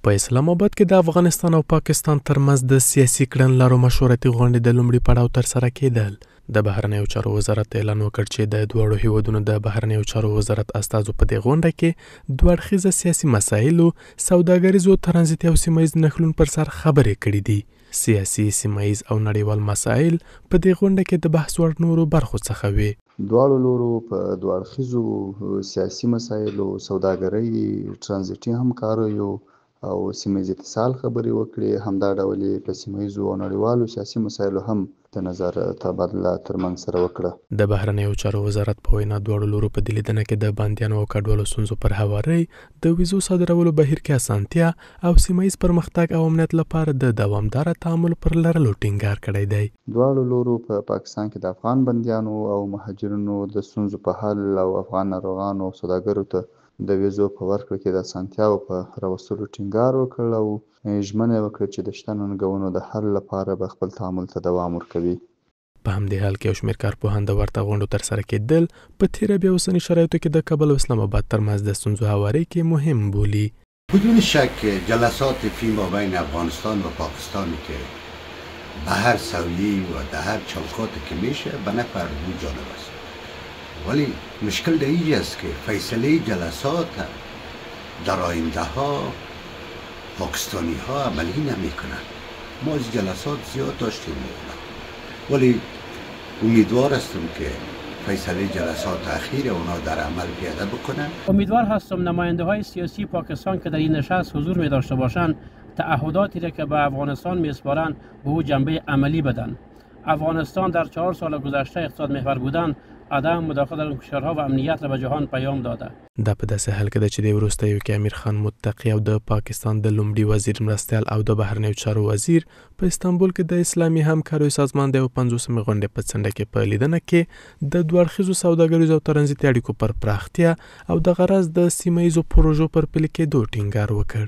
په اسلام آباد کې د افغانستان او پاکستان ترمنځ د سیاسي کړنلارو مشورتي غونډې د لومړي پړاو ترسره کېدل. د بهرنیو چارو وزارت اعلان وکړ چې د دواړو هیوادونو د بهرنیو چارو وزارت استازو په دې غونډه کې دوه اړخیزه سیاسي مسایلو، سوداګریزو، ترانزیتي او سیمهیز نښلون پر سر خبرې کړې دي. سیاسي، سیمهیز او نړیوال مسایل په دې غونډه کې د بحث وړ نورو برخو څخه وي. دواړو لورو په دوه اړخیزو سیاسي مسایلو، سوداګرۍ، ترانزیتي همکاریو او سیمهیز اتصال خبرې وکړې. همدا ډول په سیمهیزو او نړیوالو سیاسي مسایلو هم د نظر تبادله ترمنځ سره وکړه. د بهرنیو چارو وزارت په وینا دواړو لورو په دې لیدنه کې د بندیانو او کډوالو ستونزو پر هوارۍ، د ویزو صادرولو بهیر کې اسانتیا او سیمهیز پرمختګ او امنیت لپاره د دوامداره تعامل پر لرلو ټینګار کړی دی. دواړو لورو په پاکستان کې د افغان بندیانو او مهاجرینو د ستونزو په حل او افغان ناروغانو او سوداګرو ته د ویزو په ورکړه کې د اسانتیاو په راوستلو ټینګار وکړ او ژمنه یې وکړه چې د شته ننګونو د حل لپاره به خپل تعامل ته دوام ورکوي. په همدې حال کې یو شمېر کارپوهان د ورته غونډو ترسره کېدل په تېره بیا اوسني شرایطو کې د کابل او اسلام آباد ترمنځ د ستونزو هوارۍ کې مهم بولي. بدون شک جلسات فیما بین افغانستان و پاکستانی که به هر سویه و در هر چوکاتی که میشه به نفع دو جانب است، ولی مشکل در اینجا است که فیصله جلسات در آینده ها پاکستانی ها عملی نمی کنند. ما از جلسات زیاد داشتیم ولی امیدوار هستم که فیصله جلسات اخیر اونا در عمل پیاده بکنن. امیدوار هستم نماینده های سیاسی پاکستان که در این نشست حضور می داشته باشند تعهداتی را که به افغانستان می سپارند به او جنبه عملی بدن. افغانستان در 4 سال گذشته اقتصاد محور بودن، عدم مداخله در کشورها و امنیت را به جهان پیام داده. دا په داسې حال کې ده چې د وروستیو کې امیر خان متقی او د پاکستان د لومړي وزیر مرستیال او د بهرنیو چارو وزیر په استانبول کې د اسلامي همکاریو سازمان د 50مې غونډې په څنډه کې په لیدنه کې د دوه اړخیزو سوداګریزو او ترانزیتي اړیکو پر پراختیا او د غرض د سیمه ییزو پروژو پر پلي کېدو ټینګار وکړ.